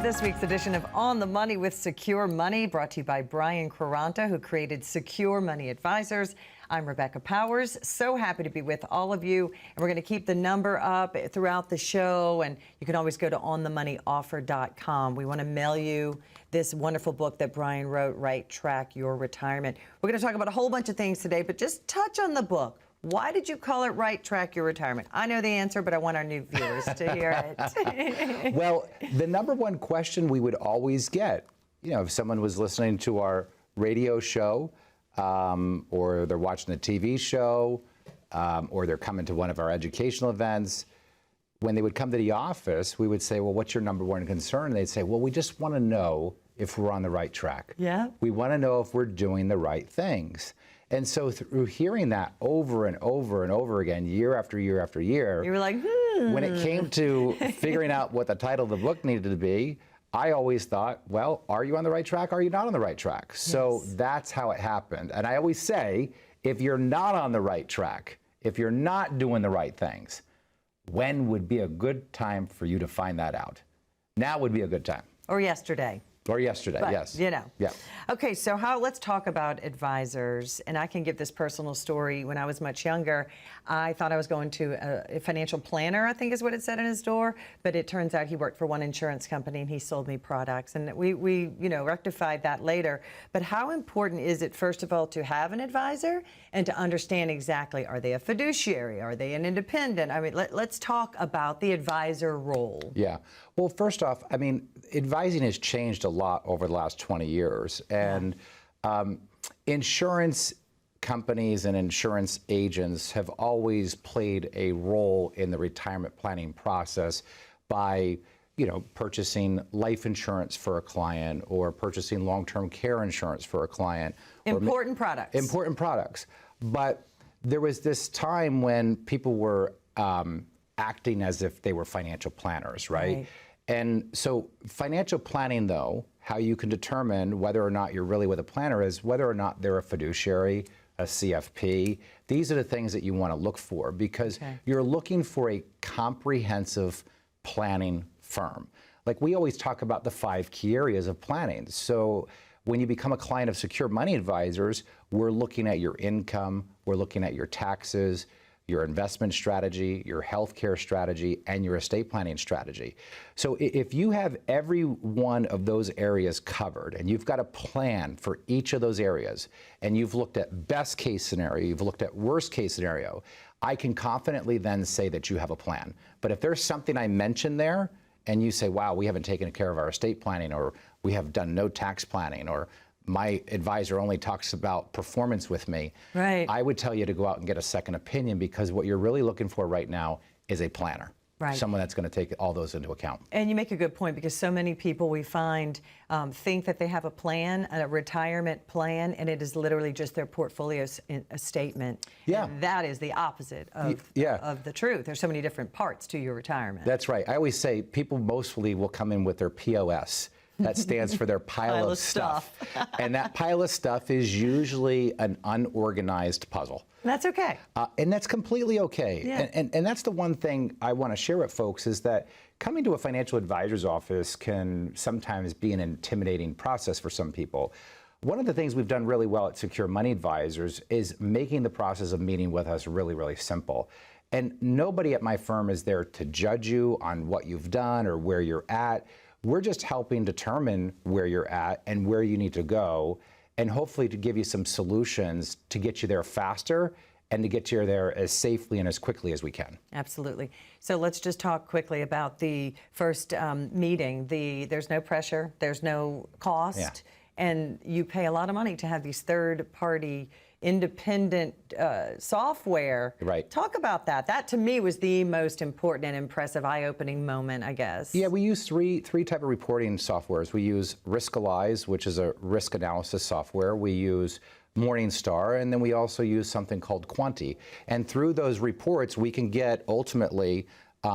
this week's edition of On the Money with Secure Money, brought to you by Brian Quaranta, who created Secure Money Advisors. I'm Rebecca Powers. So happy to be with all of you. And we're going to keep the number up throughout the show. And you can always go to onthemoneyoffer.com. We want to mail you this wonderful book that Brian wrote, Right Track Your Retirement. We're going to talk about a whole bunch of things today, but just touch on the book. Why did you call it Right Track Your Retirement? I know the answer, but I want our new viewers to hear it. Well, the number one question we would always get, if someone was listening to our radio show, or they're watching the TV show, or they're coming to one of our educational events, when they would come to the office, we would say, well, what's your number one concern? And they'd say, well, we just want to know if we're on the right track. Yeah. We want to know if we're doing the right things. And so through hearing that over and over and over again, year after year after year, you were like, when it came to figuring out what the title of the book needed to be, I always thought, well, are you on the right track? Are you not on the right track? Yes. So that's how it happened. And I always say, if you're not on the right track, if you're not doing the right things, when would be a good time for you to find that out? Now would be a good time. Or yesterday. Or yesterday, but, yes. Yeah. Okay, so let's talk about advisors. And I can give this personal story. When I was much younger, I thought I was going to a financial planner, I think is what it said in his door. But it turns out he worked for one insurance company and he sold me products. And we rectified that later. But how important is it, first of all, to have an advisor and to understand exactly, are they a fiduciary? Are they an independent? I mean, let's talk about the advisor role. Yeah. Well, first off, advising has changed a lot over the last 20 years. And insurance companies and insurance agents have always played a role in the retirement planning process by, purchasing life insurance for a client or purchasing long-term care insurance for a client. Important products. Important products. But there was this time when people were acting as if they were financial planners, right? And so financial planning, though, how you can determine whether or not you're really with a planner is whether or not they're a fiduciary, a CFP. These are the things that you want to look for because you're looking for a comprehensive planning firm. Like we always talk about the 5 key areas of planning. So when you become a client of Secure Money Advisors, we're looking at your income, we're looking at your taxes, your investment strategy, your healthcare strategy, and your estate planning strategy. So if you have every one of those areas covered and you've got a plan for each of those areas and you've looked at best case scenario, you've looked at worst case scenario, I can confidently then say that you have a plan. But if there's something I mentioned there and you say, wow, we haven't taken care of our estate planning, or we have done no tax planning, or my advisor only talks about performance with me, right, I would tell you to go out and get a second opinion, because what you're really looking for right now is a planner. Right. Someone that's going to take all those into account. And you make a good point, because so many people we find think that they have a plan, a retirement plan, and it is literally just their portfolio statement. Yeah. And that is the opposite of the truth. There's so many different parts to your retirement. That's right. I always say people mostly will come in with their POS. That stands for their pile of stuff. And that pile of stuff is usually an unorganized puzzle. That's okay. And that's completely okay. Yeah. And that's the one thing I want to share with folks, is that coming to a financial advisor's office can sometimes be an intimidating process for some people. One of the things we've done really well at Secure Money Advisors is making the process of meeting with us really, really simple. And nobody at my firm is there to judge you on what you've done or where you're at. We're just helping determine where you're at and where you need to go, and hopefully to give you some solutions to get you there faster and to get you there as safely and as quickly as we can. Absolutely. So let's just talk quickly about the first meeting. There's no pressure, there's no cost, and you pay a lot of money to have these third-party independent software. Right. Talk about that. That to me was the most important and impressive, eye-opening moment, I guess. Yeah, we use three type of reporting softwares. We use Riskalyze, which is a risk analysis software. We use Morningstar, and then we also use something called Quaranta. And through those reports, we can get ultimately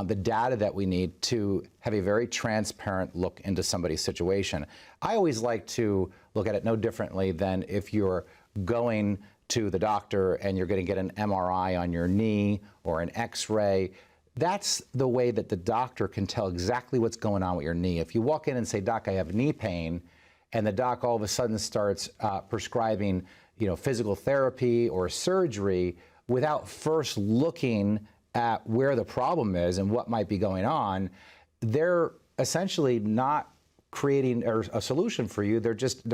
the data that we need to have a very transparent look into somebody's situation. I always like to look at it no differently than if you're going to the doctor and you're going to get an MRI on your knee or an X-ray. that's the way that the doctor can tell exactly what's going on with your knee. If you walk in and say, "Doc, I have knee pain," and the doc all of a sudden starts prescribing, physical therapy or surgery without first looking at where the problem is and what might be going on, they're essentially not creating a solution for you. They're just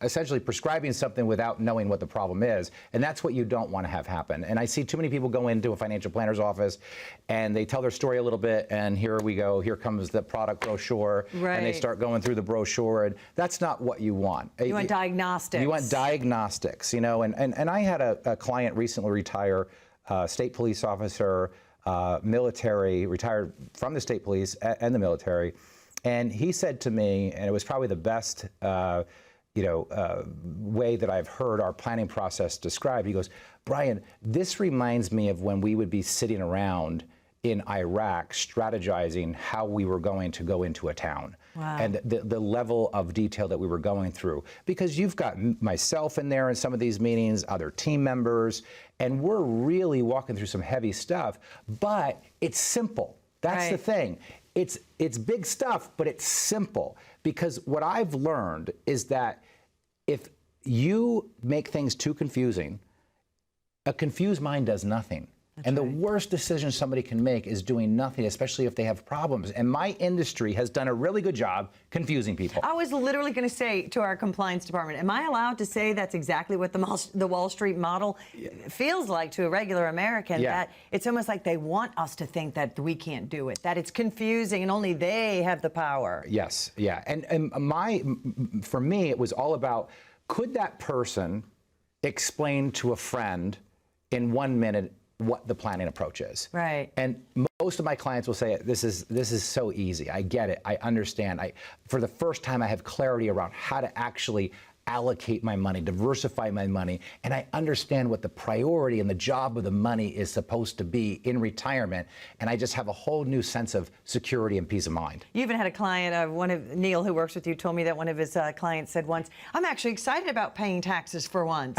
essentially prescribing something without knowing what the problem is, and that's what you don't want to have happen. And I see too many people go into a financial planner's office and they tell their story a little bit, and here we go, here comes the product brochure, and they start going through the brochure, and that's not what you want. You want diagnostics. You want diagnostics, and I had a client recently retire, state police officer, military, retired from the state police and the military. And he said to me, and it was probably the best way that I've heard our planning process described. He goes, "Brian, this reminds me of when we would be sitting around in Iraq strategizing how we were going to go into a town." Wow. And the level of detail that we were going through. Because you've got myself in there in some of these meetings, other team members, and we're really walking through some heavy stuff, but it's simple. That's the thing. It's big stuff, but it's simple. Because what I've learned is that if you make things too confusing, a confused mind does nothing. And the worst decision somebody can make is doing nothing, especially if they have problems. And my industry has done a really good job confusing people. I was literally going to say to our compliance department, am I allowed to say that's exactly what the Wall Street model feels like to a regular American? That it's almost like they want us to think that we can't do it, that it's confusing and only they have the power. Yes, yeah. And for me, it was all about, could that person explain to a friend in 1 minute what the planning approach is? Right. And most of my clients will say, this is so easy. I get it. I understand. For the first time, I have clarity around how to actually allocate my money, diversify my money, and I understand what the priority and the job of the money is supposed to be in retirement, and I just have a whole new sense of security and peace of mind. You even had a client, Neil, who works with you, told me that one of his clients said once, "I'm actually excited about paying taxes for once."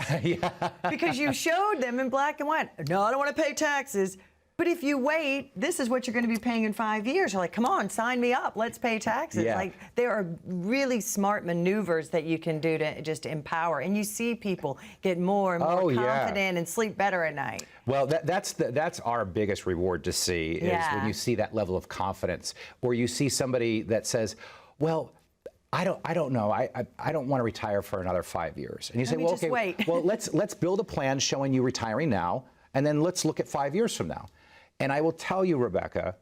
Because you showed them in black and white, "No, I don't want to pay taxes. But if you wait, this is what you're going to be paying in 5 years." You're like, "Come on, sign me up. Let's pay taxes." Like, there are really smart maneuvers that you can do to just empower. And you see people get more and more confident and sleep better at night. Well, that's our biggest reward to see, is when you see that level of confidence, or you see somebody that says, "Well, I don't know. I don't want to retire for another 5 years." And you say, "Well, okay, wait." Well, let's build a plan showing you retiring now, and then let's look at 5 years from now." And I will tell you, Rebecca,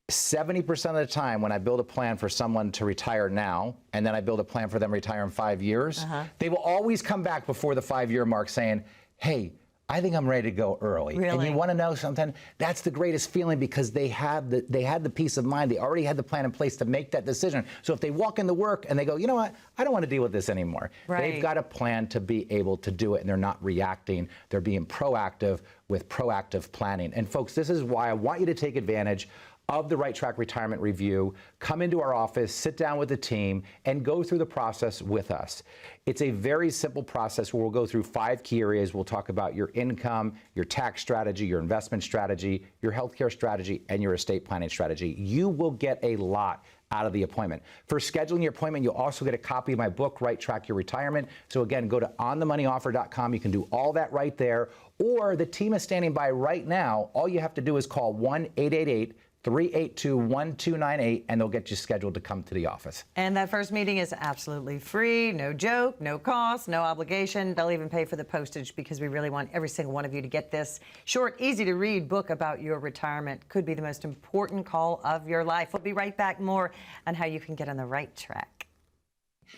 70% of the time when I build a plan for someone to retire now, and then I build a plan for them to retire in 5 years, they will always come back before the 5-year mark saying, "Hey, I think I'm ready to go early." Really? And you want to know something? That's the greatest feeling, because they had the peace of mind. They already had the plan in place to make that decision. So if they walk into work and they go, "You know what? I don't want to deal with this anymore." They've got a plan to be able to do it, and they're not reacting. They're being proactive with proactive planning. And folks, this is why I want you to take advantage of the Right Track Retirement Review. Come into our office, sit down with the team, and go through the process with us. It's a very simple process where we'll go through 5 key areas. We'll talk about your income, your tax strategy, your investment strategy, your healthcare strategy, and your estate planning strategy. You will get a lot out of the appointment. For scheduling your appointment, you'll also get a copy of my book, Right Track Your Retirement. So again, go to onthemoneyoffer.com. You can do all that right there. Or the team is standing by right now. All you have to do is call 1-888-382-1298, and they'll get you scheduled to come to the office. And that first meeting is absolutely free, no joke, no cost, no obligation. They'll even pay for the postage, because we really want every single one of you to get this short, easy to read book about your retirement. Could be the most important call of your life. We'll be right back, more on how you can get on the right track.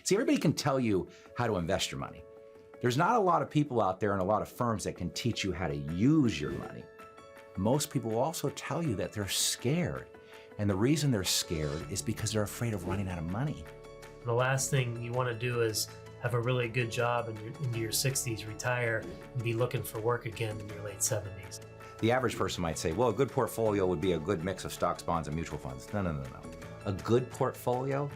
See, everybody can tell you how to invest your money. There's not a lot of people out there and a lot of firms that can teach you how to use your money. Most people will also tell you that they're scared. And the reason they're scared is because they're afraid of running out of money. The last thing you want to do is have a really good job into your 60s, retire, and be looking for work again in your late 70s. The average person might say, well, a good portfolio would be a good mix of stocks, bonds, and mutual funds. No. A good portfolio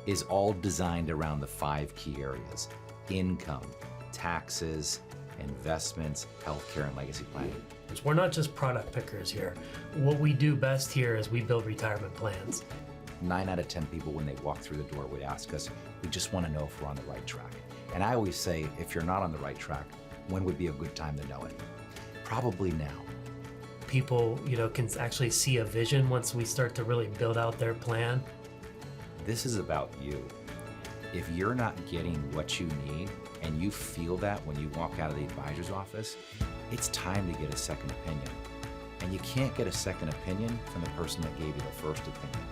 is all designed around the 5 key areas: income, taxes, investments, healthcare, and legacy planning. We're not just product pickers here. What we do best here is we build retirement plans. 9 out of 10 people, when they walk through the door, would ask us, we just want to know if we're on the right track. And I always say, if you're not on the right track, when would be a good time to know it? Probably now. People, can actually see a vision once we start to really build out their plan. This is about you. If you're not getting what you need, and you feel that when you walk out of the advisor's office, it's time to get a second opinion. And you can't get a second opinion from the person that gave you the first opinion.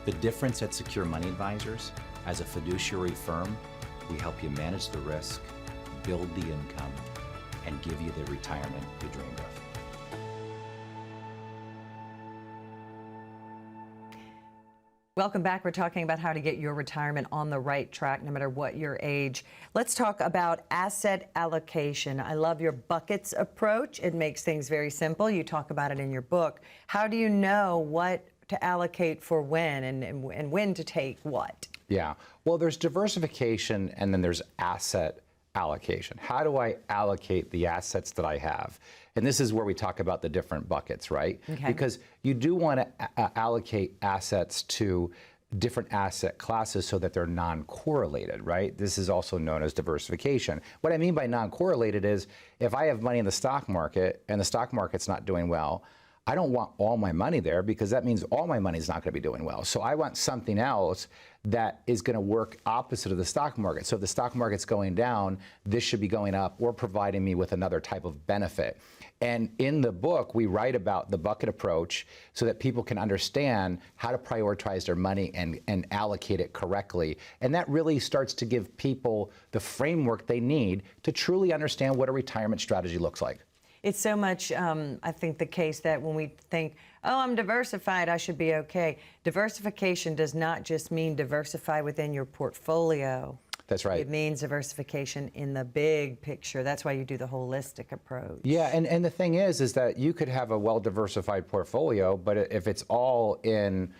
The difference at Secure Money Advisors, as a fiduciary firm, we help you manage the risk, build the income, and give you the retirement you dreamed of. Welcome back. We're talking about how to get your retirement on the right track, no matter what your age. Let's talk about asset allocation. I love your buckets approach. It makes things very simple. You talk about it in your book. How do you know what to allocate for when and when to take what? Yeah. Well, there's diversification and then there's asset allocation. How do I allocate the assets that I have? And this is where we talk about the different buckets, right? Okay. Because you do want to allocate assets to different asset classes so that they're non-correlated, right? This is also known as diversification. What I mean by non-correlated is if I have money in the stock market and the stock market's not doing well, I don't want all my money there because that means all my money is not going to be doing well. So I want something else that is going to work opposite of the stock market. So if the stock market's going down, this should be going up or providing me with another type of benefit. And in the book, we write about the bucket approach so that people can understand how to prioritize their money and allocate it correctly. And that really starts to give people the framework they need to truly understand what a retirement strategy looks like. It's so much, I think, the case that when we think, oh, I'm diversified, I should be okay. Diversification does not just mean diversify within your portfolio. That's right. It means diversification in the big picture. That's why you do the holistic approach. Yeah, and the thing is that you could have a well-diversified portfolio, but if it's all in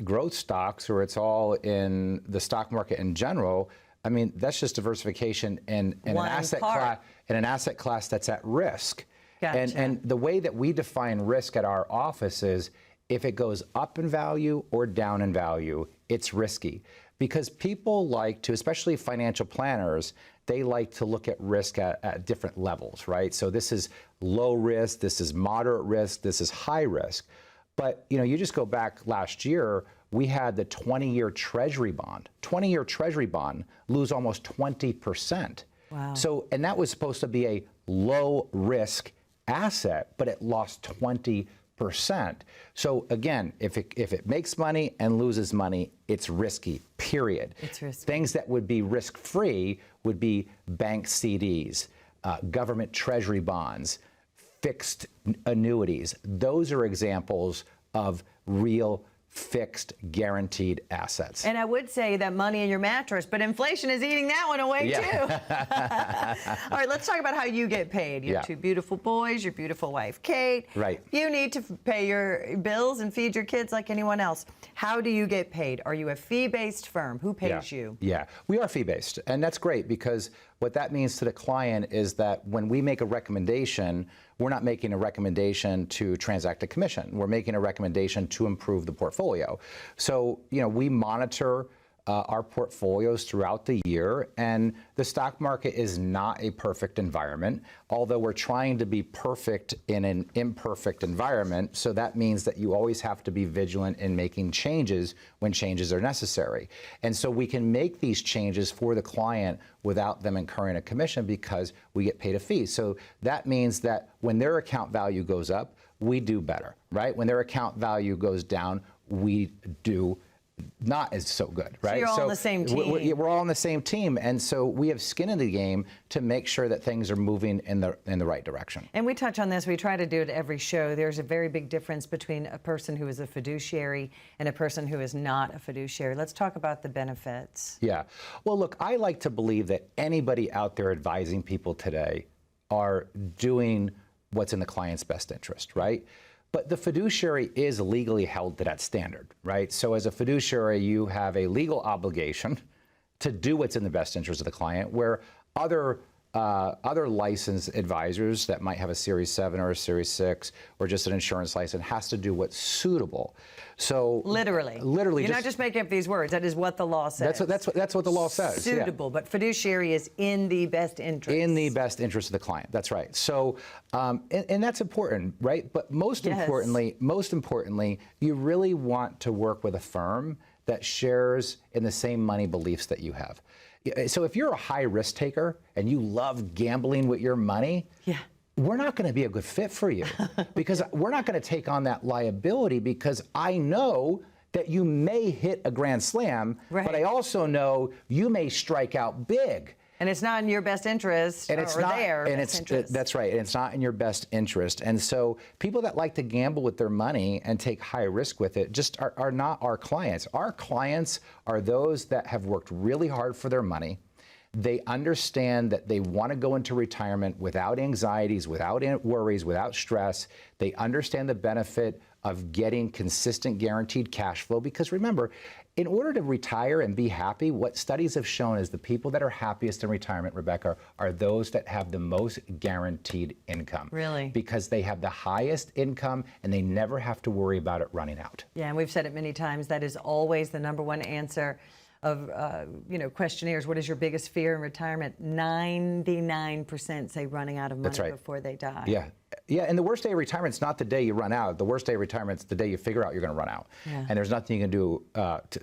growth stocks or it's all in the stock market in general, I mean, that's just diversification in an asset class that's at risk. Gotcha. And the way that we define risk at our office is if it goes up in value or down in value, it's risky. Because people like to, especially financial planners, they like to look at risk at different levels, right? So this is low risk, this is moderate risk, this is high risk. But you just go back last year, we had the 20-year Treasury bond. 20-year Treasury bond lose almost 20%. Wow. So, and that was supposed to be a low risk asset, but it lost 20%. So again, if it makes money and loses money, it's risky, period. It's risky. Things that would be risk-free would be bank CDs, government treasury bonds, fixed annuities. Those are examples of real fixed, guaranteed assets. And I would say that money in your mattress, but inflation is eating that one away too. All right, let's talk about how you get paid. You have two beautiful boys, your beautiful wife, Kate. Right. You need to pay your bills and feed your kids like anyone else. How do you get paid? Are you a fee-based firm? Who pays you? Yeah, we are fee-based, and that's great because what that means to the client is that when we make a recommendation, we're not making a recommendation to transact a commission. We're making a recommendation to improve the portfolio. So, we monitor our portfolios throughout the year, and the stock market is not a perfect environment, although we're trying to be perfect in an imperfect environment. So that means that you always have to be vigilant in making changes when changes are necessary. And so we can make these changes for the client without them incurring a commission because we get paid a fee. So that means that when their account value goes up, we do better, right? When their account value goes down, we do not as so good, right? So you're all on the same team. We're all on the same team, and so we have skin in the game to make sure that things are moving in the right direction. And we touch on this. We try to do it every show. There's a very big difference between a person who is a fiduciary and a person who is not a fiduciary. Let's talk about the benefits. Yeah. Well, look, I like to believe that anybody out there advising people today are doing what's in the client's best interest, right? But the fiduciary is legally held to that standard, right? So as a fiduciary, you have a legal obligation to do what's in the best interest of the client, where other other licensed advisors that might have a Series 7 or a Series 6 or just an insurance license has to do what's suitable. So Literally. You're not just making up these words. That is what the law says. That's what the law says. Suitable, yeah. but fiduciary is in the best interest. In the best interest of the client. That's right. So, and that's important, right? But most importantly, you really want to work with a firm that shares in the same money beliefs that you have. So if you're a high risk taker and you love gambling with your money, we're not going to be a good fit for you because we're not going to take on that liability because I know that you may hit a grand slam, but I also know you may strike out big. And it's not in your best interest, and it's or not, their and best it's interest. that's right, and it's not in your best interest. And so people that like to gamble with their money and take high risk with it just are not our clients. Our clients are those that have worked really hard for their money. They understand that they want to go into retirement without anxieties, without worries, without stress. They understand the benefit of getting consistent guaranteed cash flow because remember, in order to retire and be happy, what studies have shown is the people that are happiest in retirement, Rebecca, are those that have the most guaranteed income. Really? Because they have the highest income and they never have to worry about it running out. Yeah, and we've said it many times, that is always the number one answer of questionnaires. What is your biggest fear in retirement? 99% say running out of money before they die. Yeah, and the worst day of retirement is not the day you run out. The worst day of retirement is the day you figure out you're going to run out. And there's nothing you can do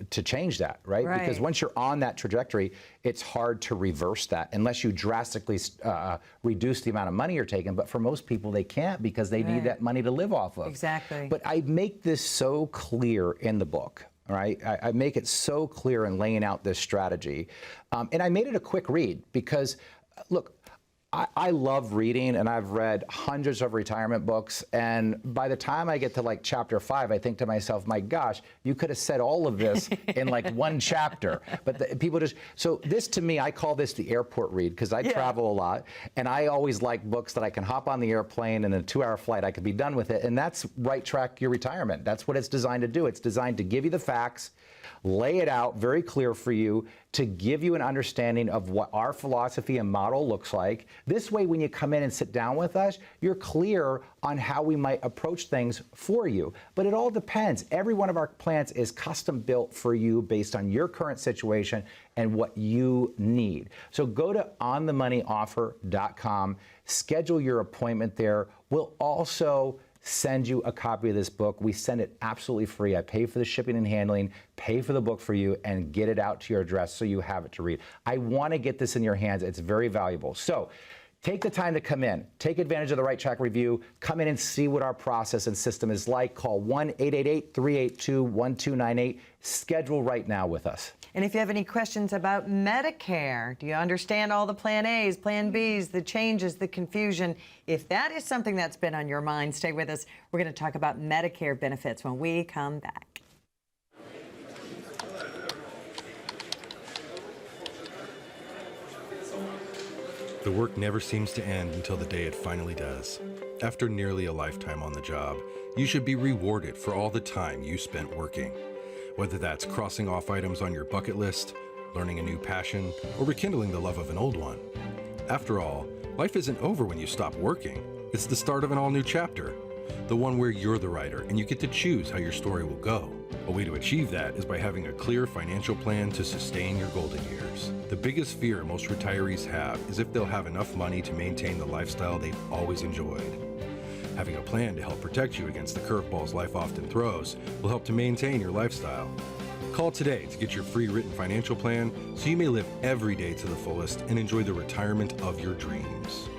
to change that, right? Because once you're on that trajectory, it's hard to reverse that unless you drastically reduce the amount of money you're taking. But for most people, they can't because they need that money to live off of. Exactly. But I make this so clear in the book. All right, I make it so clear in laying out this strategy. And I made it a quick read because, look, I love reading and I've read hundreds of retirement books. And by the time I get to like chapter 5, I think to myself, my gosh, you could have said all of this in like one chapter. But people just, so this to me, I call this the airport read because I travel a lot. And I always like books that I can hop on the airplane and in a 2-hour flight, I could be done with it. And that's right track your retirement. That's what it's designed to do. It's designed to give you the facts, lay it out very clear for you, to give you an understanding of what our philosophy and model looks like. This way, when you come in and sit down with us, you're clear on how we might approach things for you. But it all depends. Every one of our plans is custom built for you based on your current situation and what you need. So go to onthemoneyoffer.com, schedule your appointment there. We'll also send you a copy of this book. We send it absolutely free. I pay for the shipping and handling, pay for the book for you, and get it out to your address so you have it to read. I want to get this in your hands. It's very valuable. So take the time to come in. Take advantage of the Right Track Review. Come in and see what our process and system is like. Call 1-888-382-1298. Schedule right now with us. And if you have any questions about Medicare, do you understand all the Plan A's, Plan B's, the changes, the confusion? If that is something that's been on your mind, stay with us. We're going to talk about Medicare benefits when we come back. The work never seems to end until the day it finally does. After nearly a lifetime on the job, you should be rewarded for all the time you spent working. Whether that's crossing off items on your bucket list, learning a new passion, or rekindling the love of an old one. After all, life isn't over when you stop working. It's the start of an all-new chapter. The one where you're the writer and you get to choose how your story will go. A way to achieve that is by having a clear financial plan to sustain your golden years. The biggest fear most retirees have is if they'll have enough money to maintain the lifestyle they've always enjoyed. Having a plan to help protect you against the curveballs life often throws will help to maintain your lifestyle. Call today to get your free written financial plan so you may live every day to the fullest and enjoy the retirement of your dreams.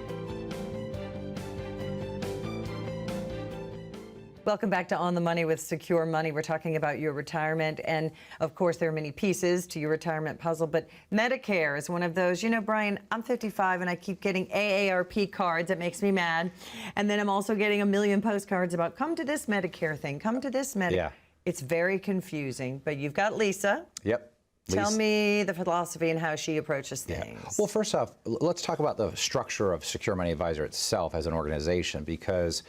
Welcome back to On the Money with Secure Money. We're talking about your retirement. And of course, there are many pieces to your retirement puzzle, but Medicare is one of those. You know, Brian, I'm 55 and I keep getting AARP cards. It makes me mad. And then I'm also getting a million postcards about come to this Medicare thing, come to this Medicare. Yeah. It's very confusing, but you've got Lisa. Yep. Tell me the philosophy and how she approaches things. Well, first off, let's talk about the structure of Secure Money Advisor itself as an organization, because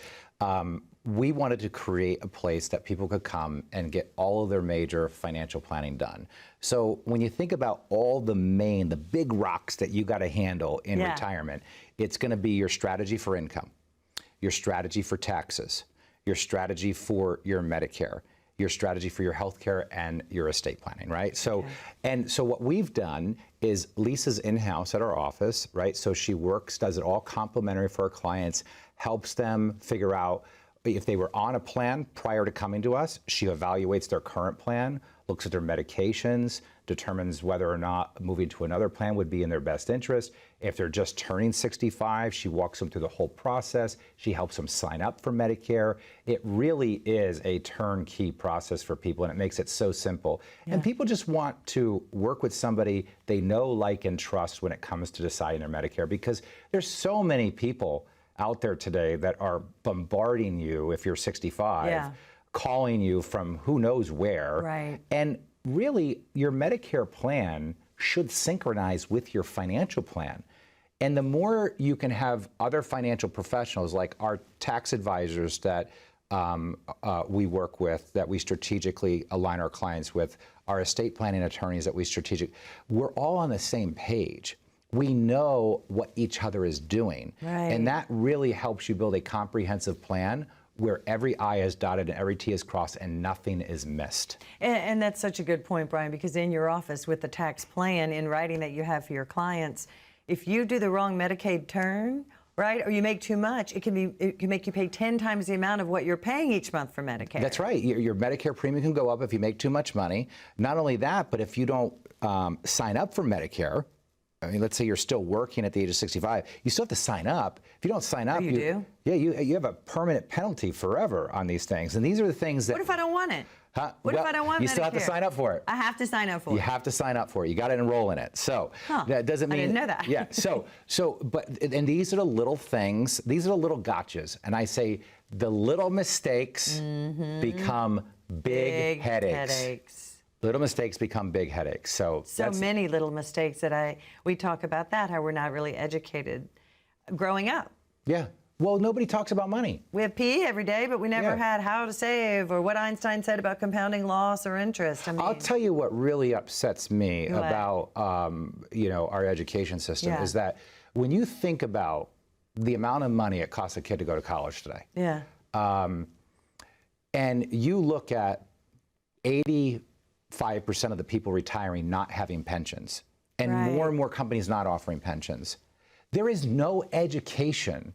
we wanted to create a place that people could come and get all of their major financial planning done. So when you think about all the big rocks that you got to handle in retirement, it's going to be your strategy for income, your strategy for taxes, your strategy for your Medicare, your strategy for your healthcare, and your estate planning, right? So, and so what we've done is Lisa's in-house at our office, right? So she does it all complimentary for our clients, helps them figure out if they were on a plan prior to coming to us. She evaluates their current plan, looks at their medications, determines whether or not moving to another plan would be in their best interest. If they're just turning 65, she walks them through the whole process. She helps them sign up for Medicare. It really is a turnkey process for people, and it makes it so simple. And people just want to work with somebody they know, like, and trust when it comes to deciding their Medicare, because there's so many people out there today that are bombarding you if you're 65, calling you from who knows where. Right. And really, your Medicare plan should synchronize with your financial plan. And the more you can have other financial professionals, like our tax advisors that we work with, that we strategically align our clients with, our estate planning attorneys that we're all on the same page. We know what each other is doing. Right. And that really helps you build a comprehensive plan where every I is dotted and every T is crossed and nothing is missed. And that's such a good point, Brian, because in your office with the tax plan in writing that you have for your clients, if you do the wrong Medicaid turn, right, or you make too much, it can make you pay 10 times the amount of what you're paying each month for Medicare. That's right. Your Medicare premium can go up if you make too much money. Not only that, but if you don't sign up for Medicare, I mean, let's say you're still working at the age of 65, you still have to sign up. If you don't sign up, you do? Yeah, you have a permanent penalty forever on these things. And these are the things that... What if I don't want it? Huh? What if I don't want Medicare? You still have to sign up for it. I have to sign up for it. You have to sign up for it. You got to enroll in it. So that doesn't mean... I didn't know that. Yeah. And these are the little things. These are the little gotchas. And I say the little mistakes become big headaches. Little mistakes become big headaches. So many little mistakes that we talk about that, how we're not really educated growing up. Yeah. Well, nobody talks about money. We have PE every day, but we never had how to save or what Einstein said about compounding loss or interest. I mean, I'll tell you what really upsets me about our education system is that when you think about the amount of money it costs a kid to go to college today, and you look at 85% of the people retiring not having pensions, and more and more companies not offering pensions, there is no education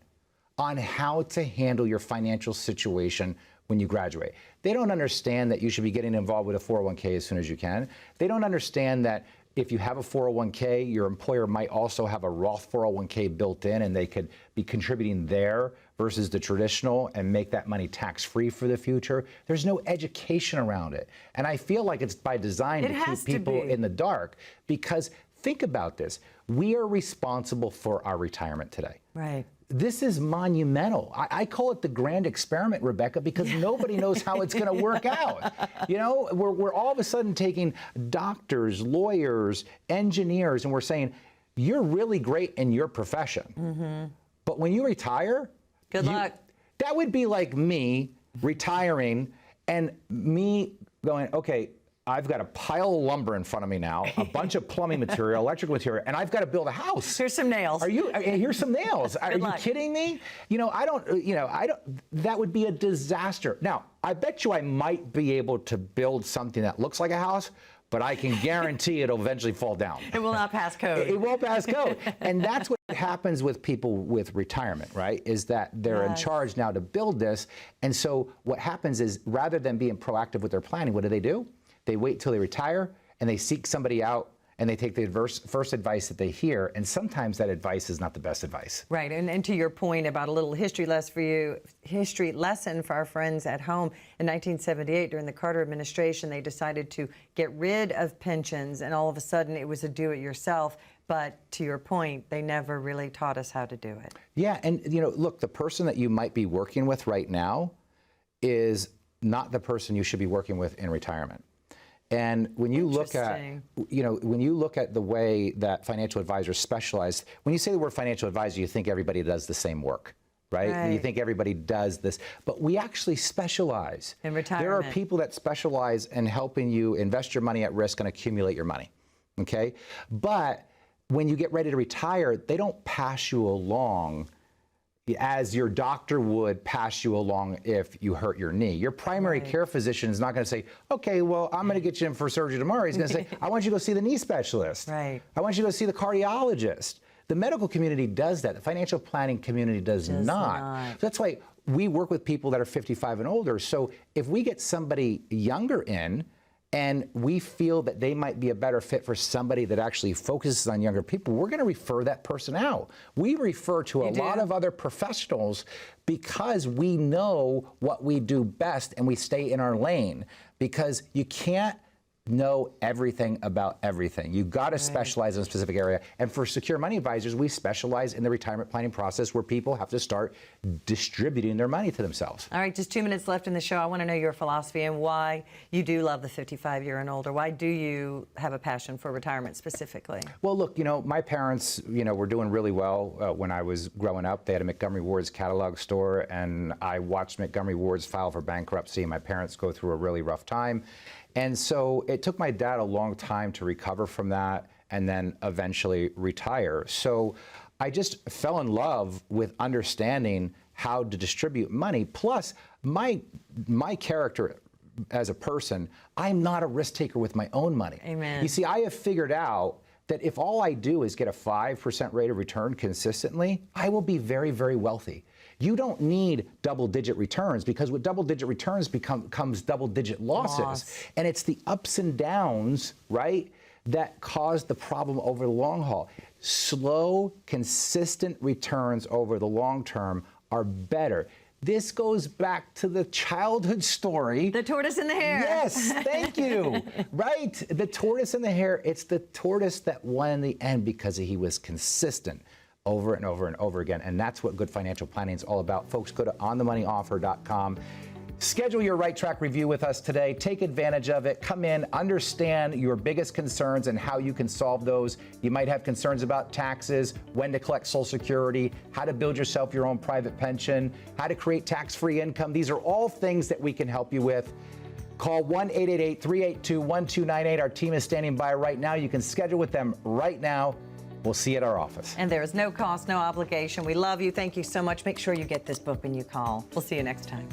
on how to handle your financial situation when you graduate. They don't understand that you should be getting involved with a 401k as soon as you can. They don't understand that if you have a 401k, your employer might also have a Roth 401k built in, and they could be contributing there versus the traditional and make that money tax-free for the future. There's no education around it. And I feel like it's by design to keep people in the dark, because think about this. We are responsible for our retirement today. Right. This is monumental. I call it the grand experiment, Rebecca, because nobody knows how it's going to work out. You know, we're all of a sudden taking doctors, lawyers, engineers, and we're saying, you're really great in your profession. But when you retire, good luck. That would be like me retiring and me going, okay, I've got a pile of lumber in front of me now, a bunch of plumbing material, electrical material, and I've got to build a house. Here's some nails. Here's some nails. Are you kidding me? I don't, that would be a disaster. Now, I bet you I might be able to build something that looks like a house, but I can guarantee it'll eventually fall down. It will not pass code. It won't pass code. And that's what happens with people with retirement, right? Is that they're in charge now to build this. And so what happens is, rather than being proactive with their planning, what do? They wait till they retire, and they seek somebody out, and they take the first advice that they hear, and sometimes that advice is not the best advice. Right, and to your point about a little history lesson for our friends at home, in 1978, during the Carter administration, they decided to get rid of pensions, and all of a sudden it was a do-it-yourself. But to your point, they never really taught us how to do it. Yeah, and look, the person that you might be working with right now is not the person you should be working with in retirement. And when you look at, the way that financial advisors specialize, when you say the word financial advisor, you think everybody does the same work. right? You Right. think everybody does this, but we actually specialize. In There are retirement. people that specialize in helping you invest your money at risk and accumulate your money, okay? But when you get ready to retire, they don't pass you along as your doctor would pass you along if you hurt your knee. Your primary Right. care physician is not going to say, okay, well, I'm going to get you in for surgery tomorrow. He's going to say, I want you to go see the knee specialist. Right. I want you to go see the cardiologist. The medical community does that. The financial planning community does not. So that's why we work with people that are 55 and older. So if we get somebody younger in, and we feel that they might be a better fit for somebody that actually focuses on younger people, we're going to refer that person out. We refer to a lot of other professionals because we know what we do best and we stay in our lane, because you can't know everything about everything. You've got to specialize in a specific area. And for Secure Money Advisors, we specialize in the retirement planning process where people have to start distributing their money to themselves. All right, just 2 minutes left in the show. I want to know your philosophy and why you do love the 55-year and older. Why do you have a passion for retirement specifically? Well, look, my parents, were doing really well when I was growing up. They had a Montgomery Ward's catalog store, and I watched Montgomery Ward's file for bankruptcy, and my parents go through a really rough time. And so it took my dad a long time to recover from that and then eventually retire. So I just fell in love with understanding how to distribute money. Plus, my character as a person, I'm not a risk taker with my own money. Amen. You see, I have figured out that if all I do is get a 5% rate of return consistently, I will be very, very wealthy. You don't need double-digit returns, because with double-digit returns comes double-digit losses. And it's the ups and downs, right, that cause the problem over the long haul. Slow, consistent returns over the long term are better. This goes back to the childhood story. The tortoise and the hare. Yes, thank you. Right, the tortoise and the hare. It's the tortoise that won in the end because he was consistent over and over and over again. And that's what good financial planning is all about. Folks, go to onthemoneyoffer.com. Schedule your Right Track review with us today. Take advantage of it. Come in, understand your biggest concerns and how you can solve those. You might have concerns about taxes, when to collect Social Security, how to build yourself your own private pension, how to create tax-free income. These are all things that we can help you with. Call 1-888-382-1298. Our team is standing by right now. You can schedule with them right now. We'll see you at our office. And there is no cost, no obligation. We love you. Thank you so much. Make sure you get this book when you call. We'll see you next time.